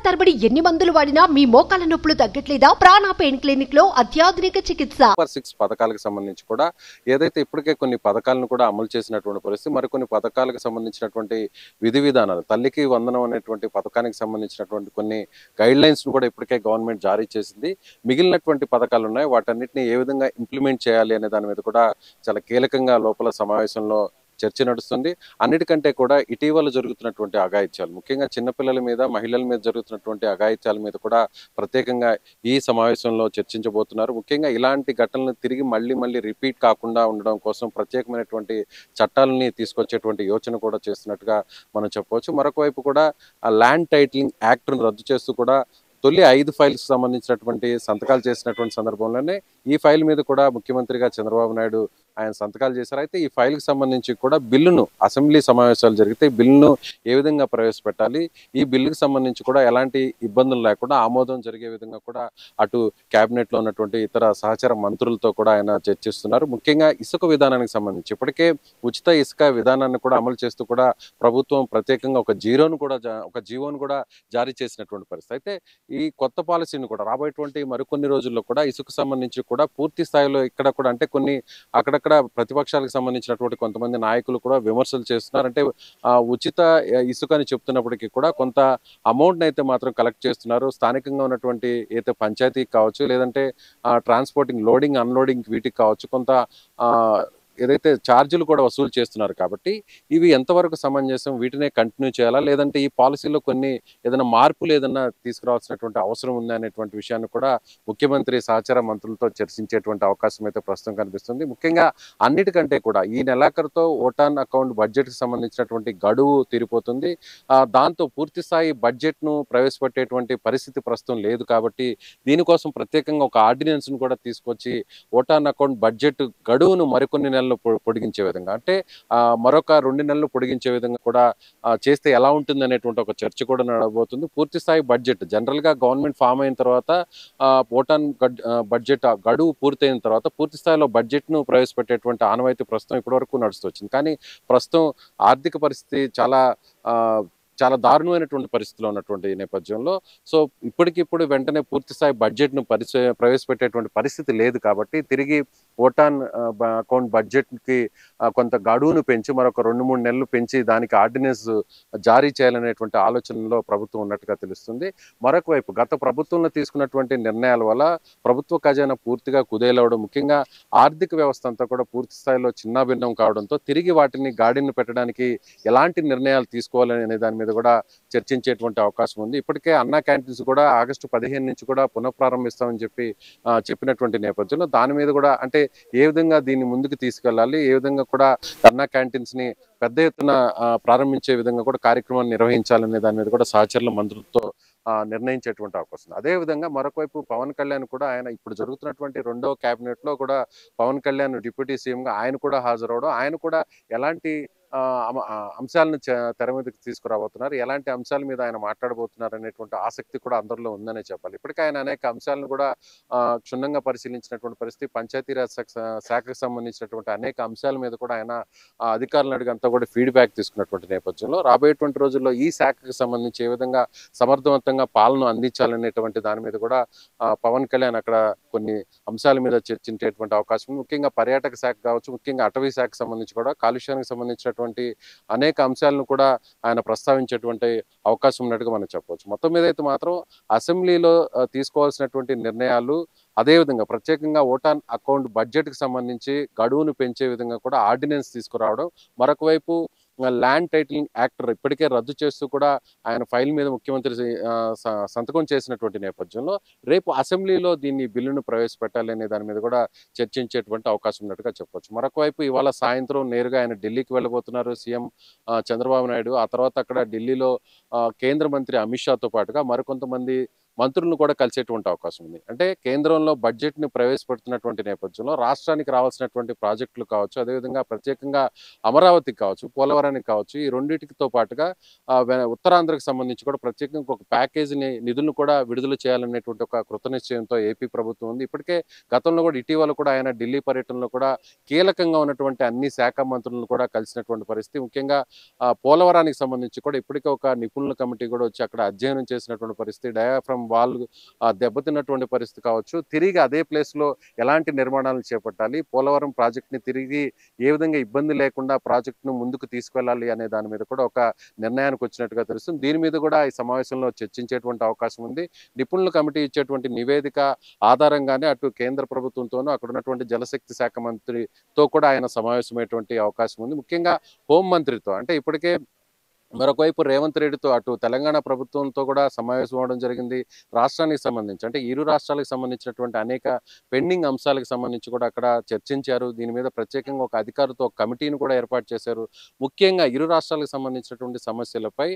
తరబడి ఎన్ని మందులు వాడినా మీ మోకాల నొప్పులు తగ్గట్లేదా? ప్రాణ పెయిన్ క్లినిక్ లో అత్యాధునిక చికిత్స. సూపర్ 6 పథకాలకు సంబంధించి కూడా ఏదైతే ఇప్పటికే కొన్ని పథకాలను కూడా అమలు చేసినటువంటి పరిస్థితి, మరికొన్ని పథకాలకు సంబంధించినటువంటి విధి విధానాలు, తల్లికి వందనం అనేటువంటి పథకానికి సంబంధించినటువంటి కొన్ని గైడ్ లైన్స్ ను కూడా ఇప్పటికే గవర్నమెంట్ జారీ చేసింది. మిగిలినటువంటి పథకాలు ఉన్నాయి, వాటన్నిటిని ఏ విధంగా ఇంప్లిమెంట్ చేయాలి అనే దాని మీద కూడా చాలా కీలకంగా లోపల సమావేశంలో చర్చ నడుస్తుంది. అన్నిటికంటే కూడా ఇటీవల జరుగుతున్నటువంటి అఘాయిత్యాలు, ముఖ్యంగా చిన్నపిల్లల మీద, మహిళల మీద జరుగుతున్నటువంటి అఘాయిత్యాల మీద కూడా ప్రత్యేకంగా ఈ సమావేశంలో చర్చించబోతున్నారు. ముఖ్యంగా ఇలాంటి ఘటనలు తిరిగి మళ్ళీ రిపీట్ కాకుండా ఉండడం కోసం ప్రత్యేకమైనటువంటి చట్టాలని తీసుకొచ్చేటువంటి యోచన కూడా చేస్తున్నట్టుగా మనం చెప్పవచ్చు. మరొక వైపు కూడా ఆ ల్యాండ్ టైటిలింగ్ యాక్ట్ను రద్దు చేస్తూ కూడా తొలి 5 ఫైల్స్ సంబంధించినటువంటి సంతకాలు చేసినటువంటి సందర్భంలోనే ఈ ఫైల్ మీద కూడా ముఖ్యమంత్రిగా చంద్రబాబు నాయుడు ఆయన సంతకాలు చేశారు. అయితే ఈ ఫైల్కి సంబంధించి కూడా బిల్లును, అసెంబ్లీ సమావేశాలు జరిగితే బిల్లును ఏ విధంగా ప్రవేశపెట్టాలి, ఈ బిల్లుకి సంబంధించి కూడా ఎలాంటి ఇబ్బందులు లేకుండా ఆమోదం జరిగే విధంగా కూడా అటు క్యాబినెట్లో ఉన్నటువంటి ఇతర సహచర మంత్రులతో కూడా ఆయన చర్చిస్తున్నారు. ముఖ్యంగా ఇసుక విధానానికి సంబంధించి ఇప్పటికే ఉచిత ఇసుక విధానాన్ని కూడా అమలు చేస్తూ కూడా ప్రభుత్వం ప్రత్యేకంగా ఒక జీవోను కూడా జారీ చేసినటువంటి పరిస్థితి. అయితే ఈ కొత్త పాలసీని కూడా రాబోయేటువంటి మరికొన్ని రోజుల్లో కూడా ఇసుకు సంబంధించి కూడా పూర్తి స్థాయిలో ఇక్కడ కూడా అంటే కొన్ని అక్కడక్కడ ప్రతిపక్షాలకు సంబంధించినటువంటి కొంతమంది నాయకులు కూడా విమర్శలు చేస్తున్నారు. అంటే ఉచిత ఇసుక అని చెప్తున్నప్పటికీ కూడా కొంత అమౌంట్ని అయితే మాత్రం కలెక్ట్ చేస్తున్నారు. స్థానికంగా ఉన్నటువంటి అయితే పంచాయతీకి కావచ్చు, లేదంటే ట్రాన్స్పోర్టింగ్, లోడింగ్ అన్లోడింగ్ వీటికి కావచ్చు, కొంత ఏదైతే ఛార్జీలు కూడా వసూలు చేస్తున్నారు. కాబట్టి ఇవి ఎంతవరకు సమంజసం, వీటినే కంటిన్యూ చేయాలా, లేదంటే ఈ పాలసీలో కొన్ని ఏదైనా మార్పులు ఏదైనా తీసుకురావాల్సినటువంటి అవసరం ఉంది అనేటువంటి విషయాన్ని కూడా ముఖ్యమంత్రి సహచర మంత్రులతో చర్చించేటువంటి అవకాశం అయితే ప్రస్తుతం కనిపిస్తుంది. ముఖ్యంగా అన్నిటికంటే కూడా ఈ నెలాఖరుతో ఓటాన్ అకౌంట్ బడ్జెట్కి సంబంధించినటువంటి గడువు తీరిపోతుంది. దాంతో పూర్తి స్థాయి బడ్జెట్ను ప్రవేశపెట్టేటువంటి పరిస్థితి ప్రస్తుతం లేదు. కాబట్టి దీనికోసం ప్రత్యేకంగా ఒక ఆర్డినెన్స్ను కూడా తీసుకొచ్చి ఓటాన్ అకౌంట్ బడ్జెట్ గడువును మరికొన్ని నెలలు పొడిగించే విధంగా, అంటే మరొక 2 నెలలు పొడిగించే విధంగా కూడా చేస్తే ఎలా ఉంటుంది అనేటువంటి ఒక చర్చ కూడా నడబోతుంది. పూర్తి స్థాయి బడ్జెట్ జనరల్ గా గవర్నమెంట్ ఫామ్ అయిన తర్వాత ఓటాన్ బడ్జెట్ గడువు పూర్తయిన తర్వాత పూర్తి స్థాయిలో బడ్జెట్ ను ప్రవేశపెట్టేటువంటి ఆనవాయితీ ప్రస్తుతం ఇప్పటివరకు నడుస్తూ వచ్చింది. కానీ ప్రస్తుతం ఆర్థిక పరిస్థితి చాలా దారుణమైనటువంటి పరిస్థితిలో ఉన్నటువంటి నేపథ్యంలో ఇప్పటికిప్పుడు వెంటనే పూర్తి స్థాయి బడ్జెట్ను ప్రవేశపెట్టేటువంటి పరిస్థితి లేదు. కాబట్టి తిరిగి ఓటాన్ అకౌంట్ బడ్జెట్కి కొంత గడువును పెంచి మరొక 2-3 నెలలు పెంచి దానికి ఆర్డినెన్స్ జారీ చేయాలనేటువంటి ఆలోచనలో ప్రభుత్వం ఉన్నట్టుగా తెలుస్తుంది. మరొక వైపు గత ప్రభుత్వంలో తీసుకున్నటువంటి నిర్ణయాల వల్ల ప్రభుత్వ ఖజానా పూర్తిగా కుదేలవడం, ముఖ్యంగా ఆర్థిక వ్యవస్థ అంతా కూడా పూర్తి స్థాయిలో చిన్నాభిన్నం కావడంతో తిరిగి వాటిని గాడిని పెట్టడానికి ఎలాంటి నిర్ణయాలు తీసుకోవాలనే దాని మీద కూడా చర్చించేటువంటి అవకాశం ఉంది. ఇప్పటికే అన్నా క్యాంటీన్స్ కూడా ఆగస్టు 15 నుంచి కూడా పునఃప్రారంభిస్తామని చెప్పినటువంటి నేపథ్యంలో దాని మీద కూడా అంటే ఏ విధంగా దీన్ని ముందుకు తీసుకెళ్లాలి, ఏ విధంగా కూడా అన్నా క్యాంటీన్స్ ని పెద్ద ఎత్తున ప్రారంభించే విధంగా కూడా కార్యక్రమాన్ని నిర్వహించాలనే దాని మీద కూడా సహచరుల మంత్రులతో నిర్ణయించేటువంటి అవకాశం. అదే విధంగా మరొకవైపు పవన్ కళ్యాణ్ కూడా ఆయన ఇప్పుడు జరుగుతున్నటువంటి 2వ కేబినెట్ లో కూడా పవన్ కళ్యాణ్ డిప్యూటీ సీఎం గా ఆయన కూడా హాజరవడం, ఆయన కూడా ఎలాంటి అంశాలను తెర మీదకి తీసుకురాబోతున్నారు, ఎలాంటి అంశాల మీద ఆయన మాట్లాడబోతున్నారు అనేటువంటి ఆసక్తి కూడా అందరిలో ఉందనే చెప్పాలి. ఇప్పటికే ఆయన అనేక అంశాలను కూడా క్షుణ్ణంగా పరిశీలించినటువంటి పరిస్థితి, పంచాయతీరాజ్ శాఖకు సంబంధించినటువంటి అనేక అంశాల మీద కూడా ఆయన అధికారులను అడిగి అంతా కూడా ఫీడ్బ్యాక్ తీసుకున్నటువంటి నేపథ్యంలో రాబోయేటువంటి రోజుల్లో ఈ శాఖకు సంబంధించి ఏ విధంగా సమర్థవంతంగా పాలన అందించాలనేటువంటి దాని మీద కూడా పవన్ కళ్యాణ్ అక్కడ కొన్ని అంశాల మీద చర్చించేటువంటి అవకాశం, ముఖ్యంగా పర్యాటక శాఖ కావచ్చు, ముఖ్యంగా అటవీ శాఖకు సంబంధించి కూడా కాలుష్యానికి సంబంధించిన అనేక అంశాలను కూడా ఆయన ప్రస్తావించేటువంటి అవకాశం ఉన్నట్టుగా మనం చెప్పవచ్చు. మొత్తం మీద అయితే మాత్రం అసెంబ్లీలో తీసుకోవాల్సినటువంటి నిర్ణయాలు, అదేవిధంగా ప్రత్యేకంగా ఓటాన్ అకౌంట్ బడ్జెట్ కి సంబంధించి గడువును పెంచే విధంగా కూడా ఆర్డినెన్స్ తీసుకురావడం, మరొక వైపు ల్యాండ్ టైటిలింగ్ యాక్ట్ ఇప్పటికే రద్దు చేస్తూ కూడా ఆయన ఫైల్ మీద ముఖ్యమంత్రి సంతకం చేసినటువంటి నేపథ్యంలో రేపు అసెంబ్లీలో దీన్ని బిల్లును ప్రవేశపెట్టాలి అనే దాని మీద కూడా చర్చించేటువంటి అవకాశం ఉన్నట్టుగా చెప్పొచ్చు. మరొక వైపు ఇవాళ సాయంత్రం నేరుగా ఆయన ఢిల్లీకి వెళ్ళబోతున్నారు సీఎం చంద్రబాబు నాయుడు. ఆ తర్వాత అక్కడ ఢిల్లీలో కేంద్ర మంత్రి అమిత్ షాతో పాటుగా మరికొంతమంది మంత్రులను కూడా కలిసేటువంటి అవకాశం ఉంది. అంటే కేంద్రంలో బడ్జెట్‌ని ప్రవేశపెడుతున్నటువంటి నేపథ్యంలో రాష్ట్రానికి రావాల్సినటువంటి ప్రాజెక్టులు కావచ్చు, అదేవిధంగా ప్రత్యేకంగా అమరావతికి కావచ్చు, పోలవరానికి కావచ్చు, ఈ రెండిటితో పాటుగా ఉత్తరాంధ్రకు సంబంధించి కూడా ప్రత్యేకంగా ఒక ప్యాకేజీని నిధులను కూడా విడుదల చేయాలనేటువంటి ఒక కృతనిశ్చయంతో ఏపీ ప్రభుత్వం ఉంది. ఇప్పటికే గతంలో కూడా ఇటీవల కూడా ఆయన ఢిల్లీ పర్యటనలో కూడా కీలకంగా ఉన్నటువంటి అన్ని శాఖ మంత్రులను కూడా కలిసినటువంటి పరిస్థితి. ముఖ్యంగా పోలవరానికి సంబంధించి కూడా ఇప్పటికే ఒక నిపుణుల కమిటీ కూడా వచ్చి అక్కడ అధ్యయనం చేసినటువంటి పరిస్థితి. డయాఫ్రమ్ వాల్ దెబ్బతిన్నటువంటి పరిస్థితి కావచ్చు. తిరిగి అదే ప్లేస్‌లో ఎలాంటి నిర్మాణాలను చేపట్టాలి, పోలవరం ప్రాజెక్ట్‌ని తిరిగి ఏ విధంగా ఇబ్బంది లేకుండా ప్రాజెక్ట్‌ను ముందుకు తీసుకెళ్లాలి అనే దాని మీద కూడా ఒక నిర్ణయానికి వచ్చినట్టుగా తెలుస్తుంది. దీని మీద కూడా ఈ సమావేశంలో చర్చించేటువంటి అవకాశం ఉంది. నిపుణుల కమిటీ ఇచ్చేటువంటి నివేదిక ఆధారంగానే అటు కేంద్ర ప్రభుత్వంతోనూ అక్కడ ఉన్నటువంటి జలశక్తి శాఖ మంత్రితో కూడా ఆయన సమావేశమయ్యేటువంటి అవకాశం ఉంది. ముఖ్యంగా హోంమంత్రితో అంటే ఇప్పటికే మరొక వైపు రేవంత్ రెడ్డితో అటు తెలంగాణ ప్రభుత్వంతో కూడా సమావేశం అవ్వడం జరిగింది. రాష్ట్రానికి సంబంధించి అంటే ఇరు రాష్ట్రాలకు సంబంధించినటువంటి అనేక పెండింగ్ అంశాలకు సంబంధించి కూడా అక్కడ చర్చించారు. దీని మీద ప్రత్యేకంగా ఒక అధికారితో ఒక కమిటీని కూడా ఏర్పాటు చేశారు. ముఖ్యంగా ఇరు రాష్ట్రాలకు సంబంధించినటువంటి సమస్యలపై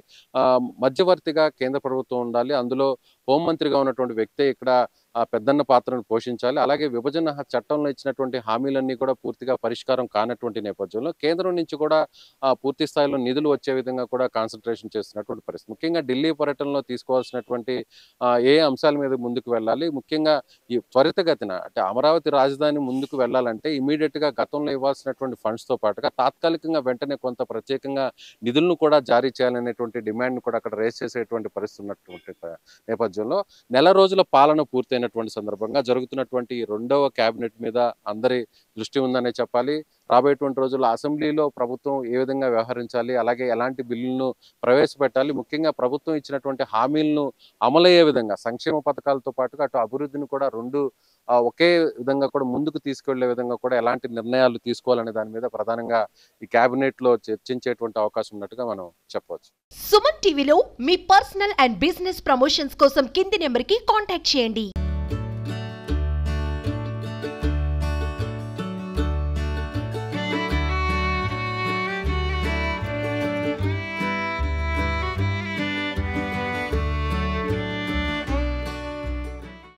మధ్యవర్తిగా కేంద్ర ప్రభుత్వం ఉండాలి. అందులో హోంమంత్రిగా ఉన్నటువంటి వ్యక్తే ఇక్కడ పెద్దన్న పాత్రను పోషించాలి. అలాగే విభజన చట్టంలో ఇచ్చినటువంటి హామీలన్నీ కూడా పూర్తిగా పరిష్కారం కానటువంటి నేపథ్యంలో కేంద్రం నుంచి కూడా పూర్తి స్థాయిలో నిధులు వచ్చే విధంగా కూడా కాన్సంట్రేషన్ చేస్తున్నటువంటి పరిస్థితి. ముఖ్యంగా ఢిల్లీ పర్యటనలో తీసుకోవాల్సినటువంటి ఏ అంశాల మీద ముందుకు వెళ్ళాలి, ముఖ్యంగా ఈ త్వరితగతిన అంటే అమరావతి రాజధాని ముందుకు వెళ్ళాలంటే ఇమీడియట్‌గా గతంలో ఇవ్వాల్సినటువంటి ఫండ్స్‌తో పాటుగా తాత్కాలికంగా వెంటనే కొంత ప్రత్యేకంగా నిధులను కూడా జారీ చేయాలనేటువంటి డిమాండ్‌ని కూడా అక్కడ రేస్ చేసేటువంటి పరిస్థితి ఉన్నటువంటి నేపథ్యంలో నెల రోజుల పాలన పూర్తయినటువంటి సందర్భంగా జరుగుతున్నటువంటి రెండవ క్యాబినెట్ మీద అందరి దృష్టి ఉందనే చెప్పాలి. రాబోయేటువంటి రోజుల్లో అసెంబ్లీలో ప్రభుత్వం ఏ విధంగా వ్యవహరించాలి, అలాగే ఎలాంటి బిల్లులను ప్రవేశపెట్టాలి, ముఖ్యంగా ప్రభుత్వం ఇచ్చినటువంటి హామీలను అమలయ్యే విధంగా సంక్షేమ పథకాలతో పాటుగా అటు అభివృద్ధిని కూడా ఒకే విధంగా కూడా ముందుకు తీసుకెళ్లే విధంగా కూడా ఎలాంటి నిర్ణయాలు తీసుకోవాలనే దాని మీద ప్రధానంగా ఈ క్యాబినెట్‌లో చర్చించేటువంటి అవకాశం ఉన్నట్టుగా మనం చెప్పవచ్చు. సుమన్ టీవీలో మీ పర్సనల్ అండ్ బిజినెస్ ప్రమోషన్స్ కోసం కింది నెంబర్‌కి కాంటాక్ట్ చేయండి.